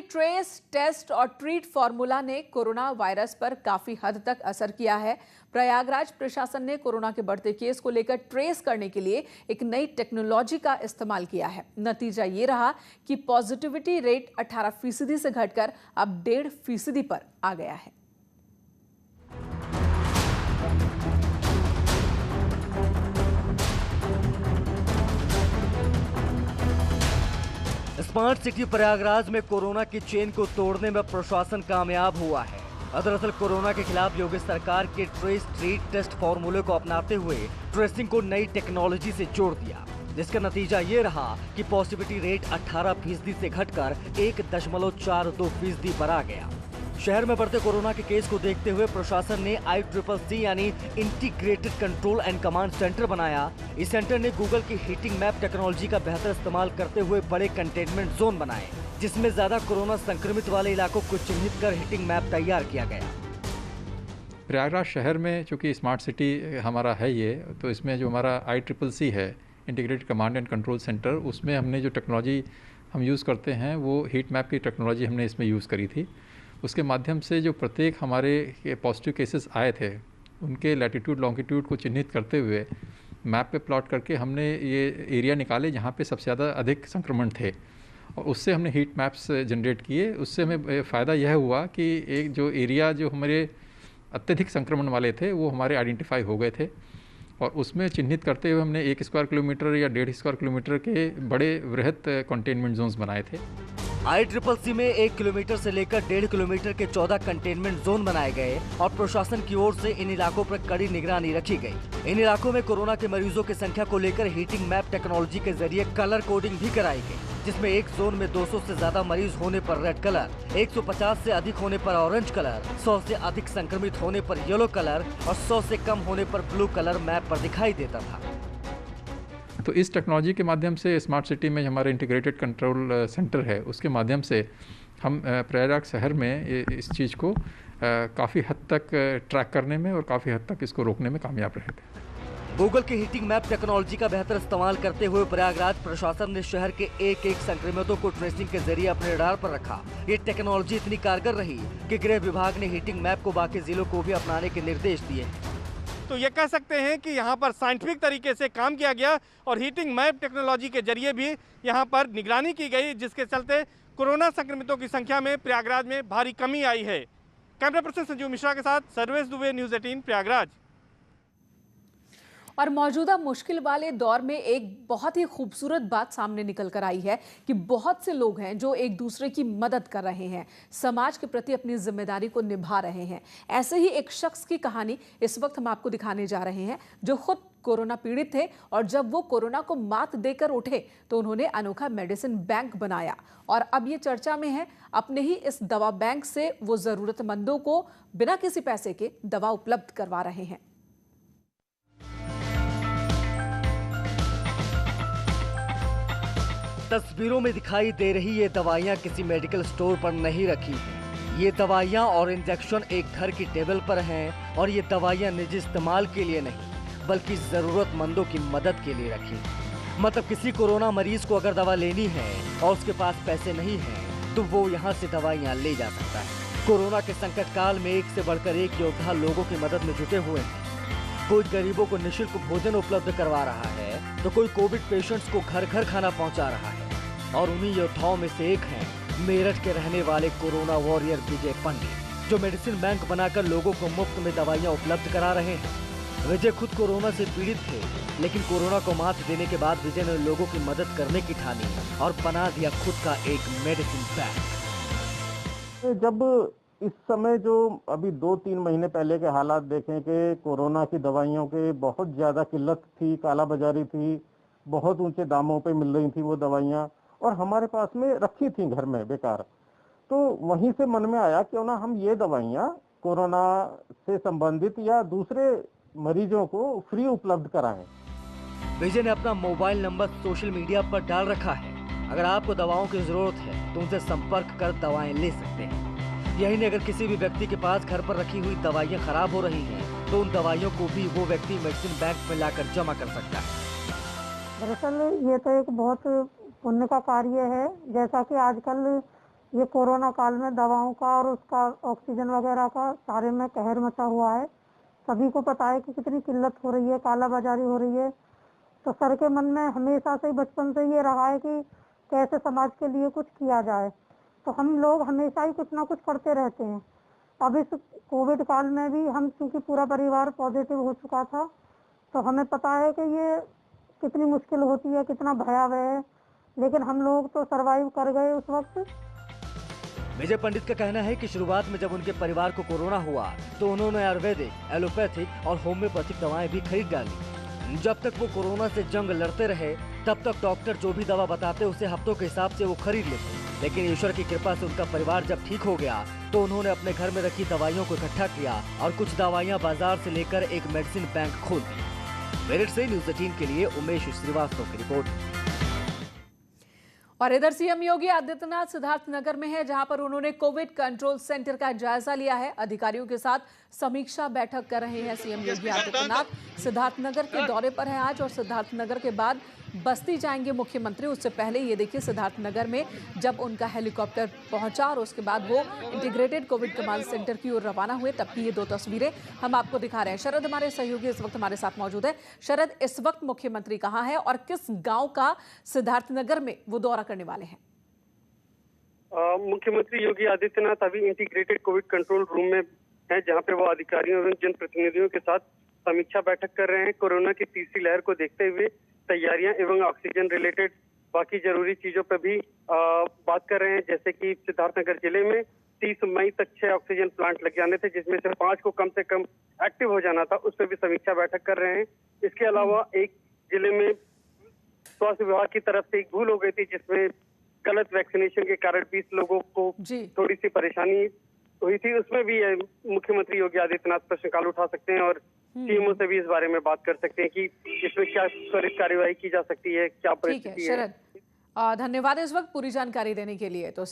Trace, test और treat formula ने corona virus पर काफी हद तक असर किया है। प्रयागराज प्रशासन ने कोरोना के बढ़ते केस को लेकर ट्रेस करने के लिए एक नई टेक्नोलॉजी का इस्तेमाल किया है। नतीजा ये रहा कि पॉजिटिविटी रेट 18% से घटकर अब 1.5% पर आ गया है। स्मार्ट सिटी प्रयागराज में कोरोना की चेन को तोड़ने में प्रशासन कामयाब हुआ है। दरअसल कोरोना के खिलाफ योगी सरकार के ट्रेस, ट्रीट, टेस्ट फॉर्मूले को अपनाते हुए ट्रेसिंग को नई टेक्नोलॉजी से जोड़ दिया, जिसका नतीजा ये रहा कि पॉजिटिविटी रेट 18% से घटकर 1.42% पर आ गया। शहर में बढ़ते कोरोना के केस को देखते हुए प्रशासन ने ICCC यानी integrated control and command centre बनाया। इस सेंटर ने गूगल की हीटिंग मैप टेक्नोलॉजी का बेहतर इस्तेमाल करते हुए बड़े कंटेनमेंट जोन बनाए, जिसमें ज्यादा कोरोना संक्रमित वाले इलाकों को चिन्हित कर हीटिंग मैप तैयार किया गया। प्रयागराज शहर में चूँकि स्मार्ट सिटी हमारा है ये, तो इसमें जो हमारा ICCC है integrated command and control centre, उसमें हमने जो टेक्नोलॉजी हम यूज़ करते हैं वो हीट मैप की टेक्नोलॉजी हमने इसमें यूज़ करी थी। उसके माध्यम से जो प्रत्येक हमारे पॉजिटिव केसेस आए थे उनके लैटिट्यूड लॉन्गिट्यूड को चिन्हित करते हुए मैप पे प्लॉट करके हमने ये एरिया निकाले जहाँ पे सबसे ज़्यादा अधिक संक्रमण थे, और उससे हमने हीट मैप्स जनरेट किए। उससे हमें फ़ायदा यह हुआ कि एक जो एरिया जो हमारे अत्यधिक संक्रमण वाले थे वो हमारे आइडेंटिफाई हो गए थे, और उसमें चिन्हित करते हुए हमने 1 स्क्वायर किलोमीटर या 1.5 स्क्वायर किलोमीटर के बड़े वृहत कंटेनमेंट जोन्स बनाए थे। ICCC में 1 किलोमीटर से लेकर 1.5 किलोमीटर के 14 कंटेनमेंट जोन बनाए गए और प्रशासन की ओर से इन इलाकों पर कड़ी निगरानी रखी गई। इन इलाकों में कोरोना के मरीजों की संख्या को लेकर हीटिंग मैप टेक्नोलॉजी के जरिए कलर कोडिंग भी कराई गई, जिसमें एक जोन में 200 से ज्यादा मरीज होने पर रेड कलर, 150 से अधिक होने पर ऑरेंज कलर, 100 से अधिक संक्रमित होने पर येलो कलर और 100 से कम होने पर ब्लू कलर मैप पर दिखाई देता था। तो इस टेक्नोलॉजी के माध्यम से स्मार्ट सिटी में हमारा इंटीग्रेटेड कंट्रोल सेंटर है, उसके माध्यम से हम प्रयागराज शहर में इस चीज़ को काफ़ी हद तक ट्रैक करने में और काफ़ी हद तक इसको रोकने में कामयाब रहे थे। गूगल की हीटिंग मैप टेक्नोलॉजी का बेहतर इस्तेमाल करते हुए प्रयागराज प्रशासन ने शहर के एक संक्रमितों को ट्रेसिंग के जरिए अपने रडार पर रखा। ये टेक्नोलॉजी इतनी कारगर रही कि गृह विभाग ने हीटिंग मैप को बाकी जिलों को भी अपनाने के निर्देश दिए। तो ये कह सकते हैं कि यहाँ पर साइंटिफिक तरीके से काम किया गया और हीटिंग मैप टेक्नोलॉजी के जरिए भी यहाँ पर निगरानी की गई, जिसके चलते कोरोना संक्रमितों की संख्या में प्रयागराज में भारी कमी आई है। कैमरा पर्सन संजीव मिश्रा के साथ सर्वेश दुबे, न्यूज़ 18 प्रयागराज। और मौजूदा मुश्किल वाले दौर में एक बहुत ही खूबसूरत बात सामने निकल कर आई है कि बहुत से लोग हैं जो एक दूसरे की मदद कर रहे हैं, समाज के प्रति अपनी जिम्मेदारी को निभा रहे हैं। ऐसे ही एक शख्स की कहानी इस वक्त हम आपको दिखाने जा रहे हैं, जो खुद कोरोना पीड़ित थे और जब वो कोरोना को मात देकर उठे तो उन्होंने अनोखा मेडिसिन बैंक बनाया और अब ये चर्चा में है। अपने ही इस दवा बैंक से वो जरूरतमंदों को बिना किसी पैसे के दवा उपलब्ध करवा रहे हैं। तस्वीरों में दिखाई दे रही ये दवाइयाँ किसी मेडिकल स्टोर पर नहीं रखी हैं। ये दवाइयाँ और इंजेक्शन एक घर की टेबल पर हैं और ये दवाइयाँ निजी इस्तेमाल के लिए नहीं बल्कि ज़रूरतमंदों की मदद के लिए रखी हैं। मतलब किसी कोरोना मरीज को अगर दवा लेनी है और उसके पास पैसे नहीं हैं तो वो यहाँ से दवाइयाँ ले जा सकता है। कोरोना के संकट काल में एक से बढ़कर एक योद्धा लोगों की मदद में जुटे हुए हैं। कोई गरीबों को निःशुल्क भोजन उपलब्ध करवा रहा है तो कोई कोविड पेशेंट्स को घर घर खाना पहुंचा रहा है। और उन्हीं योद्धाओं में से एक हैं मेरठ के रहने वाले कोरोना वॉरियर विजय पंडित, जो मेडिसिन बैंक बनाकर लोगों को मुफ्त में दवाइयां उपलब्ध करा रहे हैं। विजय खुद कोरोना से पीड़ित थे, लेकिन कोरोना को मात देने के बाद विजय ने लोगों की मदद करने की ठानी और बना दिया खुद का एक मेडिसिन बैंक। जब इस समय जो अभी 2-3 महीने पहले के हालात देखें कि कोरोना की दवाइयों के बहुत ज़्यादा किल्लत थी, कालाबाजारी थी, बहुत ऊंचे दामों पे मिल रही थी वो दवाइयाँ और हमारे पास में रखी थी घर में बेकार, तो वहीं से मन में आया क्यों ना हम ये दवाइयाँ कोरोना से संबंधित या दूसरे मरीजों को फ्री उपलब्ध कराएं। विजय ने अपना मोबाइल नंबर सोशल मीडिया पर डाल रखा है। अगर आपको दवाओं की जरूरत है तो उनसे संपर्क कर दवाएं ले सकते हैं। यही नहीं, अगर किसी भी व्यक्ति के पास घर पर रखी हुई दवाइयाँ खराब हो रही हैं तो उन दवाइयों को भी वो व्यक्ति मेडिसिन बैंक में लाकर जमा कर सकता है। दरअसल ये तो एक बहुत पुण्य का कार्य है। जैसा कि आजकल ये कोरोना काल में दवाओं का और उसका ऑक्सीजन वगैरह का सारे में कहर मचा हुआ है। सभी को पता है कि कितनी किल्लत हो रही है, कालाबाजारी हो रही है। तो सर के मन में हमेशा से ही बचपन से ये रहा है कि कैसे समाज के लिए कुछ किया जाए। तो हम लोग हमेशा ही कुछ ना कुछ करते रहते हैं। अब इस कोविड काल में भी हम, चूंकि पूरा परिवार पॉजिटिव हो चुका था, तो हमें पता है कि ये कितनी मुश्किल होती है, कितना भयावह है, लेकिन हम लोग तो सरवाइव कर गए उस वक्त। विजय पंडित का कहना है कि शुरुआत में जब उनके परिवार को कोरोना हुआ तो उन्होंने आयुर्वेदिक, एलोपैथिक और होम्योपैथिक दवाएं भी खरीद डाली। जब तक वो कोरोना से जंग लड़ते रहे तब तक डॉक्टर जो भी दवा बताते उसे हफ्तों के हिसाब से वो खरीद लेते। लेकिन ईश्वर की कृपा से उनका परिवार जब ठीक हो गया तो उन्होंने अपने घर में रखी दवाइयों को इकट्ठा किया और कुछ दवाइयाँ बाजार से लेकर एक मेडिसिन बैंक खोल दी। मेरठ से न्यूज़ 18 के लिए उमेश श्रीवास्तव की रिपोर्ट। और इधर सीएम योगी आदित्यनाथ सिद्धार्थनगर में है, जहां पर उन्होंने कोविड कंट्रोल सेंटर का जायजा लिया है। अधिकारियों के साथ समीक्षा बैठक कर रहे हैं सीएम योगी आदित्यनाथ। सिद्धार्थनगर के दौरे पर हैं आज और सिद्धार्थनगर के बाद बस्ती जाएंगे मुख्यमंत्री। उससे पहले ये देखिए सिद्धार्थनगर में जब उनका हेलीकॉप्टर पहुंचा और उसके बाद वो इंटीग्रेटेड कोविड कमांड सेंटर की ओर रवाना हुए, तब की ये दो तस्वीरें हम आपको दिखा रहे हैं। शरद हमारे सहयोगी इस वक्त हमारे साथ मौजूद है। शरद, इस वक्त मुख्यमंत्री कहाँ है और किस गांव का सिद्धार्थनगर में वो दौरा करने वाले हैं? मुख्यमंत्री योगी आदित्यनाथ अभी इंटीग्रेटेड कोविड कंट्रोल रूम में है, जहां पे वो अधिकारियों एवं जनप्रतिनिधियों के साथ समीक्षा बैठक कर रहे हैं। कोरोना की तीसरी लहर को देखते हुए तैयारियां एवं ऑक्सीजन रिलेटेड बाकी जरूरी चीजों पर भी बात कर रहे हैं। जैसे कि सिद्धार्थनगर जिले में 30 मई तक 6 ऑक्सीजन प्लांट लग जाने थे, जिसमें से 5 को कम से कम एक्टिव हो जाना था, उस पर भी समीक्षा बैठक कर रहे हैं। इसके अलावा एक जिले में स्वास्थ्य विभाग की तरफ से एक भूल हो गई थी, जिसमें गलत वैक्सीनेशन के कारण 20 लोगों को थोड़ी सी परेशानी हुई थी। उसमें भी मुख्यमंत्री योगी आदित्यनाथ प्रश्नकाल उठा सकते हैं और सीएमओ से भी इस बारे में बात कर सकते हैं कि इसमें क्या त्वरित कार्यवाही की जा सकती है, क्या परिस्थिति है। शरद, धन्यवाद इस वक्त पूरी जानकारी देने के लिए। तो